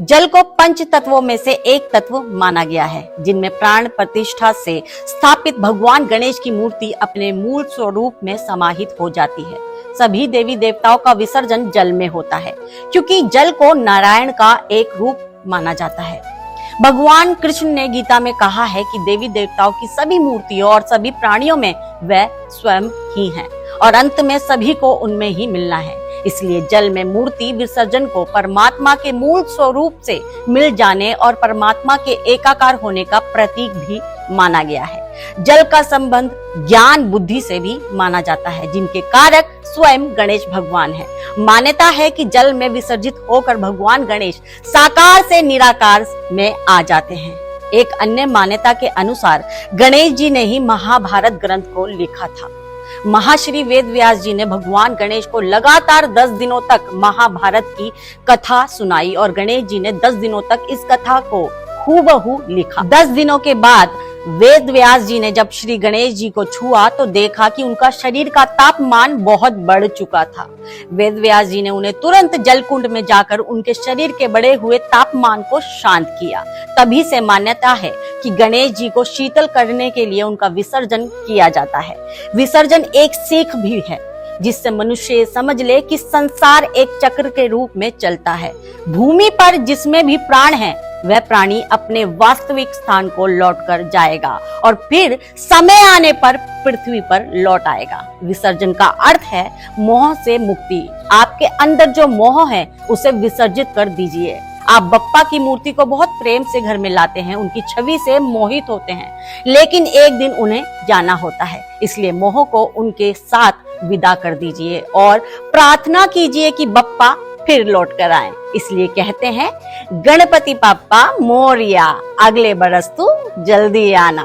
जल को पंच तत्वों में से एक तत्व माना गया है, जिनमें प्राण प्रतिष्ठा से स्थापित भगवान गणेश की मूर्ति अपने मूल स्वरूप में समाहित हो जाती है। सभी देवी देवताओं का विसर्जन जल में होता है, क्योंकि जल को नारायण का एक रूप माना जाता है। भगवान कृष्ण ने गीता में कहा है कि देवी देवताओं की सभी मूर्तियों और सभी प्राणियों में वह स्वयं ही हैं और अंत में सभी को उनमें ही मिलना है। इसलिए जल में मूर्ति विसर्जन को परमात्मा के मूल स्वरूप से मिल जाने और परमात्मा के एकाकार होने का प्रतीक भी माना गया है। जल का संबंध ज्ञान बुद्धि से भी माना जाता है, जिनके कारक स्वयं गणेश भगवान है। मान्यता है कि जल में विसर्जित होकर भगवान गणेश साकार से निराकार में आ जाते हैं। एक अन्य मान्यता के अनुसार गणेश जी ने ही महाभारत ग्रंथ को लिखा था। महर्षि वेद व्यास जी ने भगवान गणेश को लगातार 10 दिनों तक महाभारत की कथा सुनाई और गणेश जी ने 10 दिनों तक इस कथा को हूबहू लिखा। 10 दिनों के बाद वेद व्यास जी ने जब श्री गणेश जी को छुआ तो देखा कि उनका शरीर का तापमान बहुत बढ़ चुका था। वेद व्यास जी ने उन्हें तुरंत जलकुंड में जाकर उनके शरीर के बढ़े हुए तापमान को शांत किया। तभी से मान्यता है कि गणेश जी को शीतल करने के लिए उनका विसर्जन किया जाता है। विसर्जन एक सीख भी है, जिससे मनुष्य समझ ले कि संसार एक चक्र के रूप में चलता है। भूमि पर जिसमें भी प्राण है वह प्राणी अपने वास्तविक स्थान को लौटकर जाएगा और फिर समय आने पर पृथ्वी पर लौट आएगा। विसर्जन का अर्थ है मोह से मुक्ति। आपके अंदर जो मोह है उसे विसर्जित कर दीजिए। आप बप्पा की मूर्ति को बहुत प्रेम से घर में लाते हैं, उनकी छवि से मोहित होते हैं, लेकिन एक दिन उन्हें जाना होता है। इसलिए मोह को उनके साथ विदा कर दीजिए और प्रार्थना कीजिए कि बप्पा फिर लौट कर आए। इसलिए कहते हैं गणपति बप्पा मोरिया, अगले बरस तू जल्दी आना।